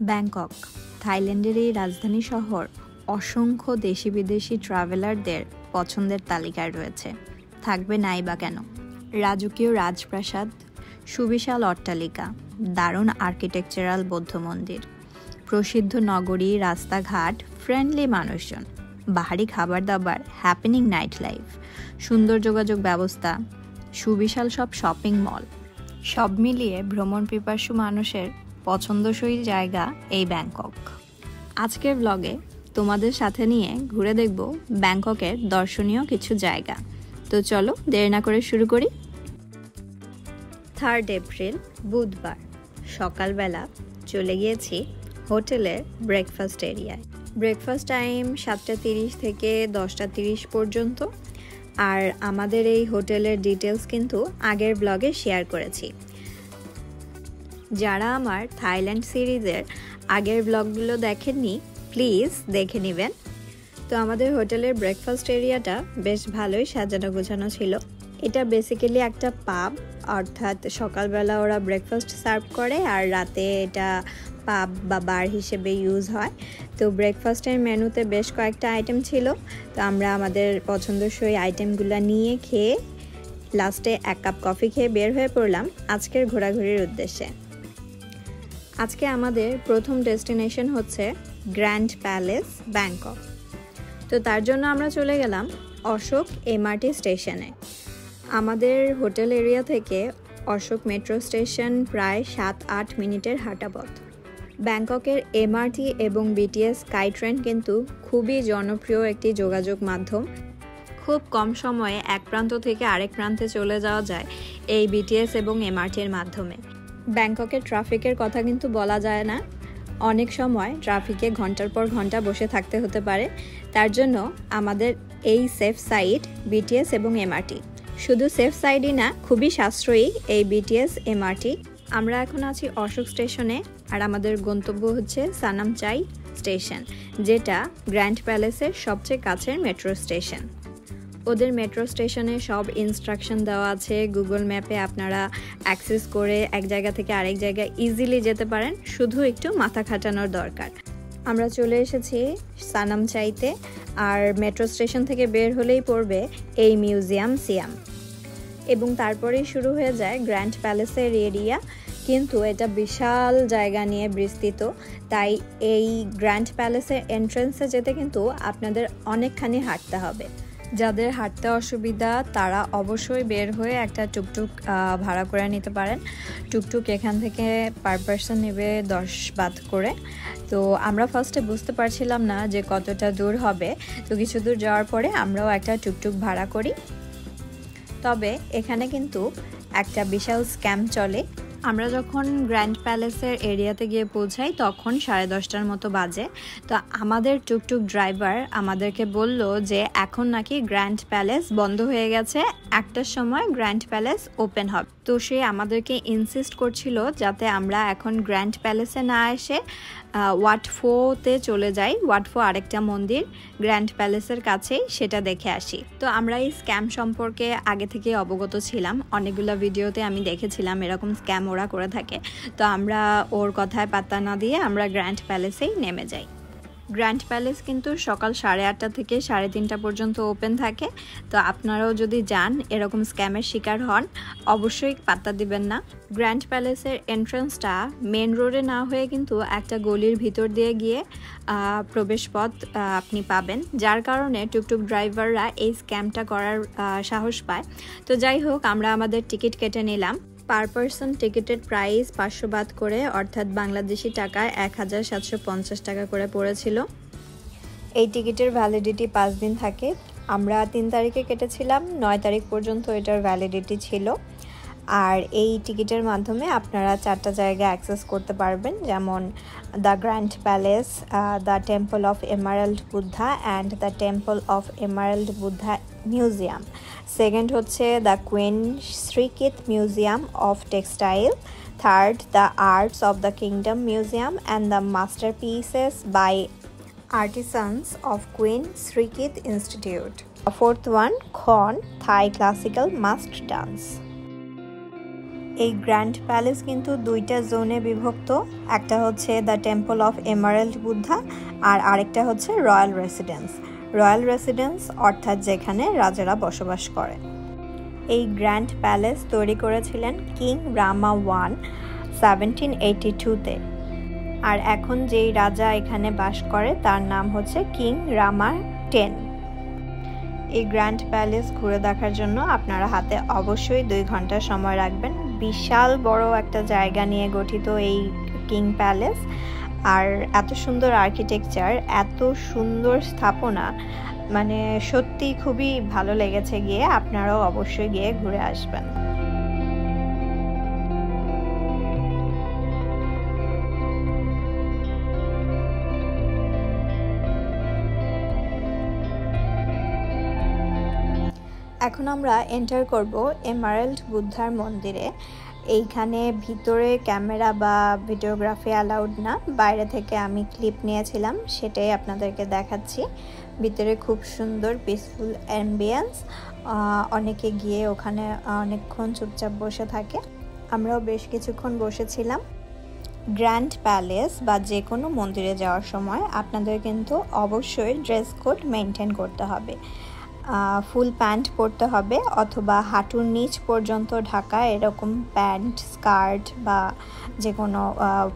Bangkok, থাইল্যান্ডের এই রাজধানী শহর অসংখ্য দেশি বিদেশি ট্রাভেলারদের পছন্দের তালিকায় রয়েছে। থাকবে নাই বা কেন? রাজকীয় রাজপ্রাসাদ, সুবিশাল অট্টালিকা, দারুণ আর্কিটেকচারাল বৌদ্ধ মন্দির, প্রসিদ্ধ নগরী, রাস্তাঘাট, ফ্রেন্ডলি মানুষজন, বাহারি খাবার দাবার, হ্যাপেনিং নাইট লাইফ, সুন্দর যোগাযোগ ব্যবস্থা, সুবিশাল সব শপিং মল, সব মিলিয়ে ভ্রমণ পিপাসু মানুষের পছন্দসই জায়গা এই ব্যাংকক। আজকের ব্লগে তোমাদের সাথে নিয়ে ঘুরে দেখব ব্যাংককের দর্শনীয় কিছু জায়গা। তো চলো দেরি না করে শুরু করি। 3 এপ্রিল বুধবার সকালবেলা চলে গিয়েছি হোটেলের ব্রেকফাস্ট এরিয়ায়। ব্রেকফাস্ট টাইম 7:30 থেকে 10:30 পর্যন্ত। আর আমাদের এই হোটেলের ডিটেলস কিন্তু আগের ব্লগে শেয়ার করেছি। যারা আমার থাইল্যান্ড সিরিজের আগের ব্লগগুলো দেখেননি প্লিজ দেখে নেবেন। তো আমাদের হোটেলের ব্রেকফাস্ট এরিয়াটা বেশ ভালোই সাজানো গোছানো ছিল। এটা বেসিক্যালি একটা পাব, অর্থাৎ সকালবেলা ওরা ব্রেকফাস্ট সার্ভ করে আর রাতে এটা পাব বা বার হিসেবে ইউজ হয়। তো ব্রেকফাস্টের মেনুতে বেশ কয়েকটা আইটেম ছিল। তো আমরা আমাদের পছন্দসই আইটেমগুলো নিয়ে খেয়ে লাস্টে 1 কাপ কফি খেয়ে বের হয়ে পড়লাম আজকের ঘোরাঘুরির উদ্দেশ্যে। আজকে আমাদের প্রথম ডেস্টিনেশন হচ্ছে গ্র্যান্ড প্যালেস ব্যাংকক। তো তার জন্য আমরা চলে গেলাম অশোক এমআরটি স্টেশনে। আমাদের হোটেল এরিয়া থেকে অশোক মেট্রো স্টেশন প্রায় 7-8 মিনিটের হাঁটা পথ। ব্যাংককের এমআরটি এবং বিটিএস স্কাই ট্রেন কিন্তু খুবই জনপ্রিয় একটি যোগাযোগ মাধ্যম। খুব কম সময়ে এক প্রান্ত থেকে আরেক প্রান্তে চলে যাওয়া যায় এই বিটিএস এবং এমআরটির মাধ্যমে। ব্যাংককের ট্রাফিকের কথা কিন্তু বলা যায় না। অনেক সময় ট্রাফিকে ঘন্টার পর ঘন্টা বসে থাকতে হতে পারে। তার জন্য আমাদের এই সেফ সাইড বিটিএস এবং এমআরটি। শুধু সেফ সাইডই না, খুবই সাশ্রয়ী এই বিটিএস এমআরটি। আমরা এখন আছি অশোক স্টেশনে আর আমাদের গন্তব্য হচ্ছে সানামচাই স্টেশন, যেটা গ্র্যান্ড প্যালেসের সবচেয়ে কাছের মেট্রো স্টেশন। ওদের মেট্রো স্টেশনে সব ইনস্ট্রাকশন দেওয়া আছে। গুগল ম্যাপে আপনারা অ্যাক্সেস করে এক জায়গা থেকে আরেক জায়গায় ইজিলি যেতে পারেন, শুধু একটু মাথা খাটানোর দরকার। আমরা চলে এসেছি সানামচাইতে আর মেট্রো স্টেশন থেকে বের হলেই পড়বে এই মিউজিয়াম সিয়াম, এবং তারপরেই শুরু হয়ে যায় গ্র্যান্ড প্যালেসের এরিয়া। কিন্তু এটা বিশাল জায়গা নিয়ে বিস্তৃত, তাই এই গ্র্যান্ড প্যালেসের এন্ট্রেন্সে যেতে কিন্তু আপনাদের অনেকখানি হাঁটতে হবে। যাদের হাঁটতে অসুবিধা তারা অবশ্যই বের হয়ে একটা টুকটুক ভাড়া করে নিতে পারেন। টুকটুক এখান থেকে পার পারসন নেবে 10 বাত করে। তো আমরা ফার্স্টে বুঝতে পারছিলাম না যে কতটা দূর হবে। তো কিছু দূর যাওয়ার পরে আমরাও একটা টুকটুক ভাড়া করি। তবে এখানে কিন্তু একটা বিশাল স্ক্যাম চলে। আমরা যখন গ্র্যান্ড প্যালেসের এরিয়াতে গিয়ে পৌঁছাই তখন 10:30টার মতো বাজে। তো আমাদের টুকটুক ড্রাইভার আমাদেরকে বলল যে এখন নাকি গ্র্যান্ড প্যালেস বন্ধ হয়ে গেছে, 1টার সময় গ্র্যান্ড প্যালেস ওপেন হবে। তো সে আমাদেরকে ইনসিস্ট করছিল যাতে আমরা এখন গ্র্যান্ড প্যালেসে না এসে ওয়াট ফোতে চলে যাই। ওয়াট ফো আরেকটা মন্দির গ্র্যান্ড প্যালেসের কাছেই, সেটা দেখে আসি। তো আমরা এই স্ক্যাম সম্পর্কে আগে থেকে অবগত ছিলাম। অনেকগুলো ভিডিওতে আমি দেখেছিলাম এরকম স্ক্যাম ওরা করে থাকে। তো আমরা ওর কথায় পাত্তা না দিয়ে আমরা গ্র্যান্ড প্যালেসেই নেমে যাই। গ্র্যান্ড প্যালেস কিন্তু সকাল 8:30 থেকে 3:30 পর্যন্ত ওপেন থাকে। তো আপনারাও যদি যান এরকম স্ক্যামের শিকার হন অবশ্যই পাত্তা দিবেন না। গ্র্যান্ড প্যালেসের এন্ট্রান্সটা মেন রোডে না হয়ে কিন্তু একটা গলির ভিতর দিয়ে গিয়ে প্রবেশপথ আপনি পাবেন, যার কারণে টুকটুক ড্রাইভাররা এই স্ক্যামটা করার সাহস পায়। তো যাই হোক, আমরা আমাদের টিকিট কেটে নিলাম। পার পারসন টিকিটের প্রাইস 500 বাত করে, অর্থাৎ বাংলাদেশি টাকায় 1750 টাকা করে পড়েছিল। এই টিকিটের ভ্যালিডিটি 5 দিন থাকে। আমরা 3 তারিখে কেটেছিলাম, 9 তারিখ পর্যন্ত এটার ভ্যালিডিটি ছিল। আর এই টিকিটের মাধ্যমে আপনারা 4টা জায়গা অ্যাক্সেস করতে পারবেন, যেমন the Grand Palace, the Temple of Emerald Buddha and the Temple of Emerald Buddha Museum. Second হচ্ছে the Queen Sirikit Museum of Textile. Third, the Arts of the Kingdom Museum and the Masterpieces by Artisans of Queen Sirikit Institute. Fourth one, Khon Thai classical mask dance. এই grand palace কিন্তু দুইটা জোনে বিভক্ত, একটা হচ্ছে the Temple of Emerald Buddha আর আরেকটা হচ্ছে রয়্যাল রেসিডেন্স। রয়্যাল রেসিডেন্স অর্থাৎ যেখানে রাজারা বসবাস করে। এই গ্র্যান্ড প্যালেস তৈরি করেছিলেন কিং রামা 1 1782-তে, আর এখন যেই রাজা এখানে বাস করে তার নাম হচ্ছে কিং রামা 10। এই গ্র্যান্ড প্যালেস ঘুরে দেখার জন্য আপনারা হাতে অবশ্যই 2 ঘন্টা সময় রাখবেন। বিশাল বড় একটা জায়গা নিয়ে গঠিত এই কিং প্যালেস, আর এত সুন্দর আর্কিটেকচার, এত সুন্দর স্থাপনা, মানে সত্যি খুবই ভালো লেগেছে গিয়ে। আপনারাও অবশ্যই গিয়ে ঘুরে আসবেন। এখন আমরা এন্টার করব এমারেল্ড বুদ্ধার মন্দিরে। এইখানে ভিতরে ক্যামেরা বা ভিডিওগ্রাফি অ্যালাউড না, বাইরে থেকে আমি ক্লিপ নিয়েছিলাম, সেটাই আপনাদেরকে দেখাচ্ছি। ভিতরে খুব সুন্দর পিসফুল অ্যাম্বিয়েন্স, অনেকে গিয়ে ওখানে অনেকক্ষণ চুপচাপ বসে থাকে, আমরাও বেশ কিছুক্ষণ বসেছিলাম। গ্র্যান্ড প্যালেস বা যে কোনো মন্দিরে যাওয়ার সময় আপনাদের কিন্তু অবশ্যই ড্রেস কোড মেনটেন করতে হবে। ফুল প্যান্ট পরতে হবে অথবা হাঁটুর নিচ পর্যন্ত ঢাকা এরকম প্যান্ট, স্কার্ট বা যে কোনো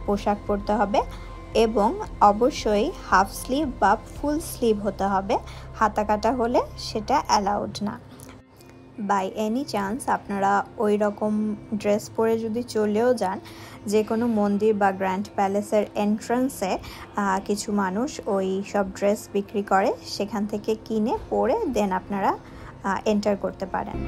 পোশাক পরতে হবে, এবং অবশ্যই হাফ স্লিভ বা ফুল স্লিভ হতে হবে। হাতা কাটা হলে সেটা অ্যালাউড না। বাই এনি চান্স আপনারা ওই রকম ড্রেস পরে যদি চলেও যান, যে কোনো মন্দির বা গ্র্যান্ড প্যালেসের এন্ট্রান্সে কিছু মানুষ ওই সব ড্রেস বিক্রি করে, সেখান থেকে কিনে পরে দেন আপনারা এন্টার করতে পারেন।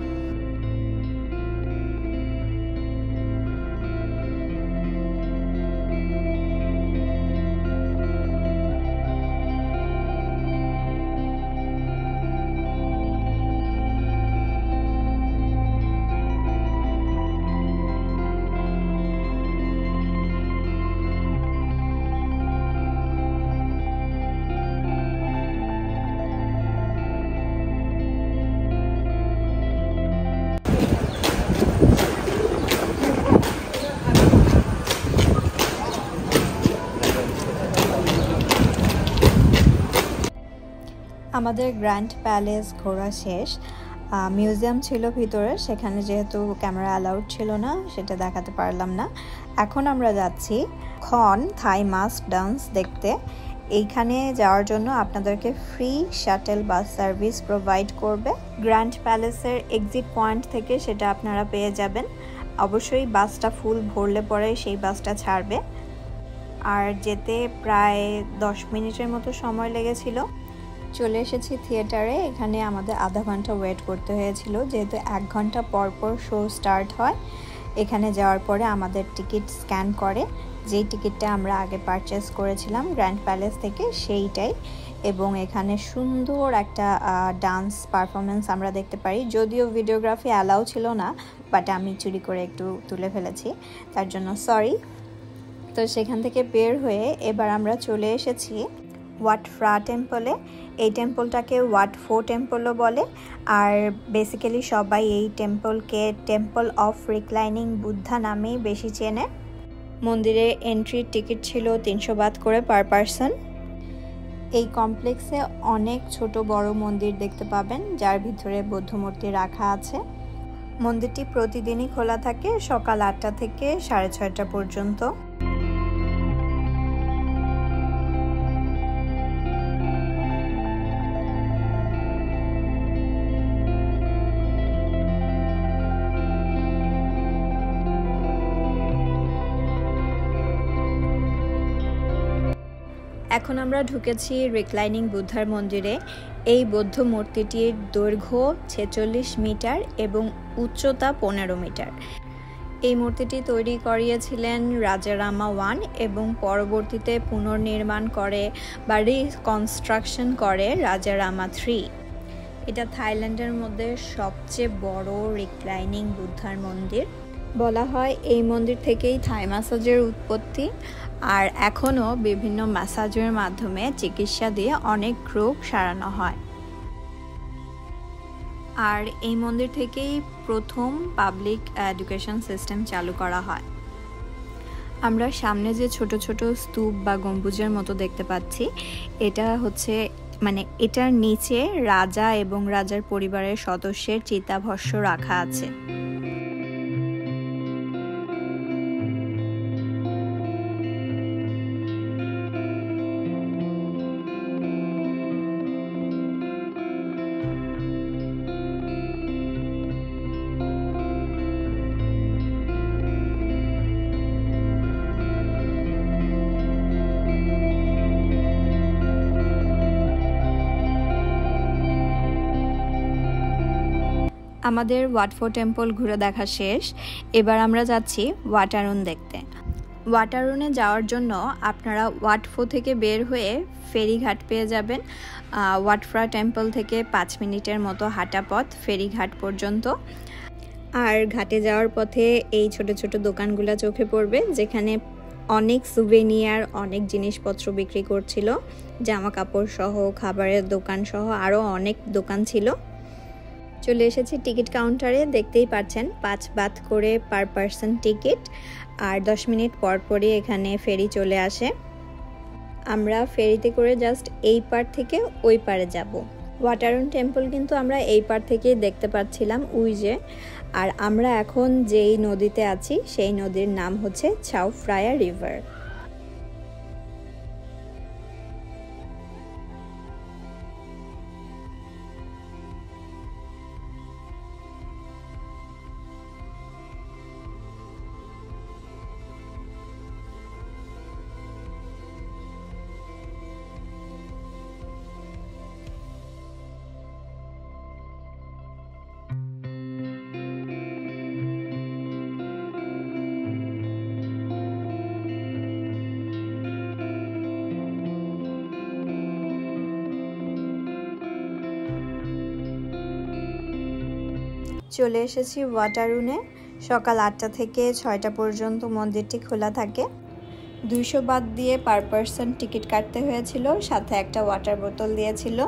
আমাদের গ্র্যান্ড প্যালেস ঘোরা শেষ। মিউজিয়াম ছিল ভিতরে, সেখানে যেহেতু ক্যামেরা অ্যালাউড ছিল না সেটা দেখাতে পারলাম না। এখন আমরা যাচ্ছি খন থাই মাস্ক ডান্স দেখতে। এইখানে যাওয়ার জন্য আপনাদেরকে free shuttle bus service provide করবে গ্র্যান্ড প্যালেসের এক্সিট পয়েন্ট থেকে, সেটা আপনারা পেয়ে যাবেন। অবশ্যই বাসটা ফুল ভরলে পরে সেই বাসটা ছাড়বে। আর যেতে প্রায় 10 মিনিটের মতো সময় লেগেছিল। চলে এসেছি থিয়েটারে। এখানে আমাদের আধা ঘন্টা ওয়েট করতে হয়েছিল, যেহেতু 1 ঘন্টা পর পর শো স্টার্ট হয়। এখানে যাওয়ার পরে আমাদের টিকিট স্ক্যান করে, যেই টিকিটটা আমরা আগে পারচেস করেছিলাম গ্র্যান্ড প্যালেস থেকে সেইটাই, এবং এখানে সুন্দর একটা ডান্স পারফরমেন্স আমরা দেখতে পারি। যদিও ভিডিওগ্রাফি অ্যালাউ ছিল না, বাট আমি চুরি করে একটু তুলে ফেলেছি, তার জন্য সরি। তো সেখান থেকে বের হয়ে এবার আমরা চলে এসেছি ওয়াট ফ্রা টেম্পলে। এই টেম্পলটাকে ওয়াট ফো টেম্পলও বলে, আর বেসিক্যালি সবাই এই টেম্পলকে টেম্পল অফ রিক্লাইনিং বুদ্ধা নামেই বেশি চেনে। মন্দিরে এন্ট্রির টিকিট ছিল 300 বাত করে পার পারসন। এই কমপ্লেক্সে অনেক ছোট বড় মন্দির দেখতে পাবেন, যার ভিতরে বৌদ্ধ মূর্তি রাখা আছে। মন্দিরটি প্রতিদিনই খোলা থাকে সকাল 8টা থেকে 6:30 পর্যন্ত। এখন আমরা ঢুকেছি রিক্লাইনিং বুদ্ধার মন্দিরে। এই বৌদ্ধ মূর্তিটির দৈর্ঘ্য 46 মিটার এবং উচ্চতা 15 মিটার। এই মূর্তিটি তৈরি করিয়েছিলেন রাজা রামা 1 এবং পরবর্তীতে পুনর্নির্মাণ করে বা রিকনস্ট্রাকশন করে রাজা রামা 3। এটা থাইল্যান্ডের মধ্যে সবচেয়ে বড় রিক্লাইনিং বুদ্ধার মন্দির। বলা হয় এই মন্দির থেকেই থাই ম্যাসাজের উৎপত্তি, আর এখনও বিভিন্ন ম্যাসাজের মাধ্যমে চিকিৎসা দিয়ে অনেক রোগ সারানো হয়। আর এই মন্দির থেকেই প্রথম পাবলিক এডুকেশন সিস্টেম চালু করা হয়। আমরা সামনে যে ছোট ছোট স্তূপ বা গম্বুজের মতো দেখতে পাচ্ছি, এটা হচ্ছে মানে এটার নিচে রাজা এবং রাজার পরিবারের সদস্যের চিতাভস্ম রাখা আছে। আমাদের ওয়াটফো টেম্পল ঘুরে দেখা শেষ। এবার আমরা যাচ্ছি ওয়াটারুন দেখতে। ওয়াটারুনে যাওয়ার জন্য আপনারা ওয়াটফো থেকে বের হয়ে ফেরিঘাট পেয়ে যাবেন। ওয়াটফ্রা টেম্পল থেকে 5 মিনিটের মতো হাঁটা পথ ফেরিঘাট পর্যন্ত। আর ঘাটে যাওয়ার পথে এই ছোট ছোট দোকানগুলো চোখে পড়বে, যেখানে অনেক সুভেনিয়ার, অনেক জিনিসপত্র বিক্রি করছিল, জামা কাপড় সহ, খাবারের দোকান সহ আরও অনেক দোকান ছিল। চলে এসেছি টিকিট কাউন্টারে। দেখতেই পাচ্ছেন 5 বাত করে পার পারসন টিকিট, আর 10 মিনিট পর পরই এখানে ফেরি চলে আসে। আমরা ফেরিতে করে জাস্ট এই পার থেকে ওই পারে যাব। ওয়াটারুন টেম্পল কিন্তু আমরা এই পার থেকেই দেখতে পাচ্ছিলাম, ওই যে। আর আমরা এখন যেই নদীতে আছি সেই নদীর নাম হচ্ছে ছাও ফ্রায়া রিভার। চলে এসেছি ওয়াটারুনে। সকাল 8টা থেকে 6টা পর্যন্ত মন্দিরটি খোলা থাকে। 200 বাত দিয়ে পার পারসন টিকিট কাটতে হয়েছিল, সাথে একটা ওয়াটার বোতল দিয়েছিল।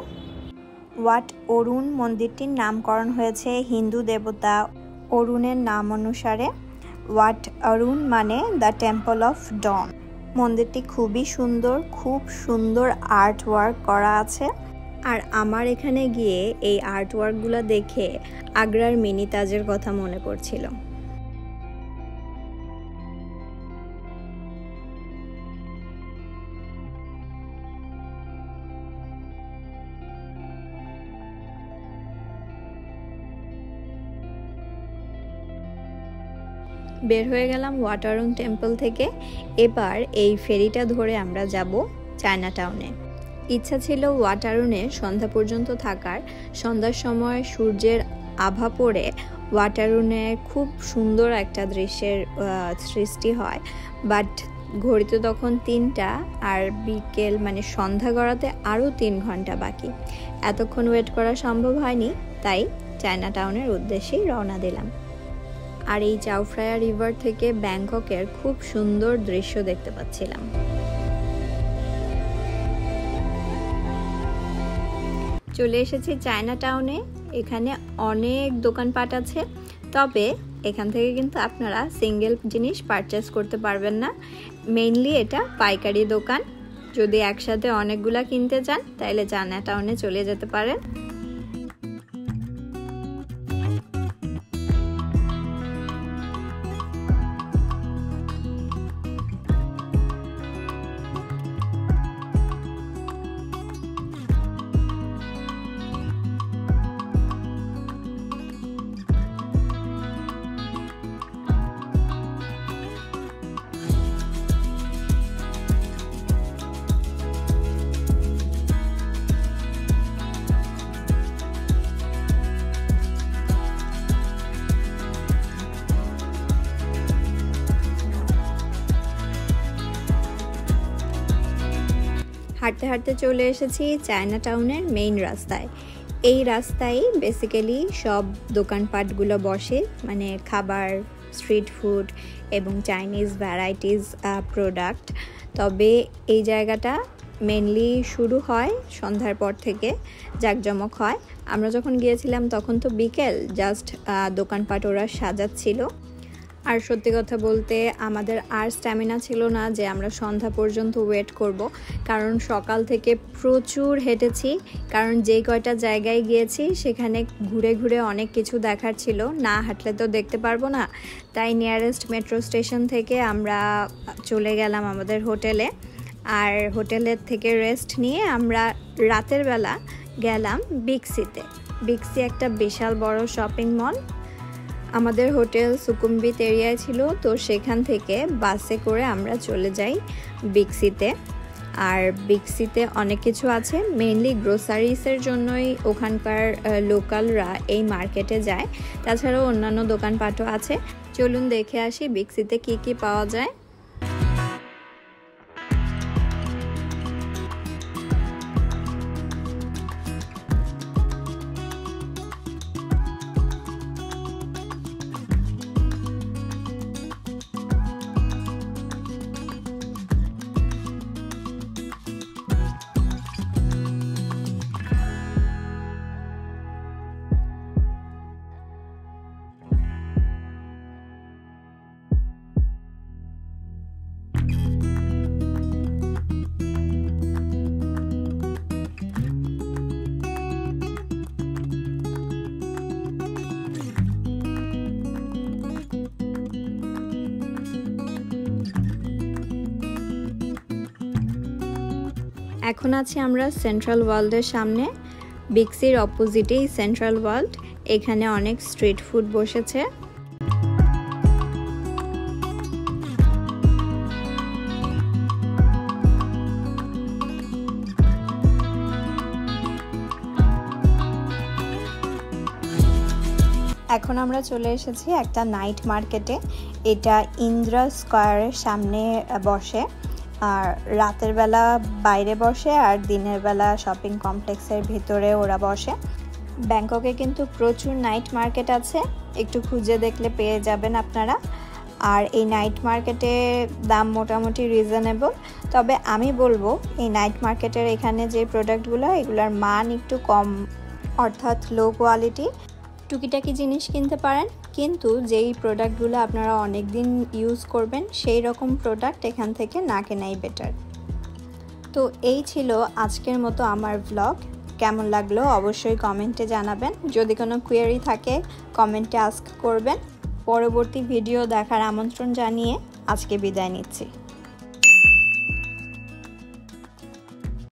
ওয়াট অরুণ মন্দিরটির নামকরণ হয়েছে হিন্দু দেবতা অরুণের নাম অনুসারে। ওয়াট অরুণ মানে দ্য টেম্পল অফ ডন। মন্দিরটি খুবই সুন্দর, খুব সুন্দর আর্ট ওয়ার্ক করা আছে। আর আমার এখানে গিয়ে এই আর্ট ওয়ার্কগুলো দেখে আগ্রার মিনি তাজের কথা মনে পড়ছিল। বের হয়ে গেলাম ওয়াটারুন টেম্পল থেকে। এবার এই ফেরিটা ধরে আমরা যাব চায়না টাউনে। ইচ্ছা ছিল ওয়াটারুনে সন্ধ্যা পর্যন্ত থাকার। সন্ধ্যার সময় সূর্যের আভা পড়ে ওয়াটারুনে খুব সুন্দর একটা দৃশ্যের সৃষ্টি হয়। বাট ঘড়িতে তখন 3টা, আর বিকেল মানে সন্ধ্যা গড়াতে আরও 3 ঘন্টা বাকি। এতক্ষণ ওয়েট করা সম্ভব হয়নি, তাই চায়না টাউনের উদ্দেশ্যেই রওনা দিলাম। আর এই ছাও ফ্রায়া রিভার থেকে ব্যাংককের খুব সুন্দর দৃশ্য দেখতে পাচ্ছিলাম। চলে এসেছি চায়না টাউনে। এখানে অনেক দোকানপাট আছে, তবে এখান থেকে কিন্তু আপনারা সিঙ্গেল জিনিস পারচেস করতে পারবেন না। মেইনলি এটা পাইকারি দোকান। যদি একসাথে অনেকগুলা কিনতে চান তাহলে চায়না টাউনে চলে যেতে পারেন। হাঁটতে হাঁটতে চলে এসেছি চায়না টাউনের মেইন রাস্তায়। এই রাস্তায় বেসিক্যালি সব দোকানপাটগুলো বসে, মানে খাবার, স্ট্রিট ফুড এবং চাইনিজ ভ্যারাইটিস প্রোডাক্ট। তবে এই জায়গাটা মেনলি শুরু হয় সন্ধ্যার পর থেকে, জাঁকজমক হয়। আমরা যখন গিয়েছিলাম তখন তো বিকেল, জাস্ট দোকানপাট ওরা সাজাচ্ছিল। আর সত্যি কথা বলতে আমাদের আর স্ট্যামিনা ছিল না যে আমরা সন্ধ্যা পর্যন্ত ওয়েট করব, কারণ সকাল থেকে প্রচুর হেঁটেছি। কারণ যেই কয়টা জায়গায় গিয়েছি সেখানে ঘুরে ঘুরে অনেক কিছু দেখার ছিল, না হাঁটলে তো দেখতে পারবো না। তাই নিয়ারেস্ট মেট্রো স্টেশন থেকে আমরা চলে গেলাম আমাদের হোটেলে। আর হোটেলের থেকে রেস্ট নিয়ে আমরা রাতের বেলা গেলাম বিগ সিতে। বিগ সি একটা বিশাল বড় শপিং মল। আমাদের হোটেল সুকুমবিত এরিয়ায় ছিল, তো সেখান থেকে বাসে করে আমরা চলে যাই বিগ সিতে। আর বিগ সিতে অনেক কিছু আছে, মেইনলি গ্রোসারিসের জন্যই ওখানকার লোকালরা এই মার্কেটে যায়। তাছাড়াও অন্যান্য দোকানপাটও আছে। চলুন দেখে আসি বিগ সিতে কী কী পাওয়া যায়। এখন আছি আমরা সেন্ট্রাল ওয়ার্ল্ডের সামনে। বিগ সির অপোজিটেই সেন্ট্রাল ওয়ার্ল্ড। এখানে অনেক স্ট্রিট ফুড বসেছে। এখন আমরা চলে এসেছি একটা নাইট মার্কেটে। এটা ইন্দিরা স্কয়ারের সামনে বসে, আর রাতের বেলা বাইরে বসে আর দিনের বেলা শপিং কমপ্লেক্সের ভিতরে ওরা বসে। ব্যাংককে কিন্তু প্রচুর নাইট মার্কেট আছে, একটু খুঁজে দেখলে পেয়ে যাবেন আপনারা। আর এই নাইট মার্কেটে দাম মোটামুটি রিজনেবল। তবে আমি বলবো এই নাইট মার্কেটের এখানে যে প্রোডাক্টগুলো, এগুলোর মান একটু কম, অর্থাৎ লো কোয়ালিটি। টুকিটাকি জিনিস কিনতে পারেন, কিন্তু যেই প্রোডাক্টগুলো আপনারা অনেক দিন ইউজ করবেন সেই রকম প্রোডাক্ট এখান থেকে না কেনাই বেটার। তো এই ছিল আজকের মতো আমার ব্লগ। কেমন লাগলো অবশ্যই কমেন্টে জানাবেন। যদি কোনো কোয়েরি থাকে কমেন্টে আস্ক করবেন। পরবর্তী ভিডিও দেখার আমন্ত্রণ জানিয়ে আজকে বিদায় নিচ্ছি।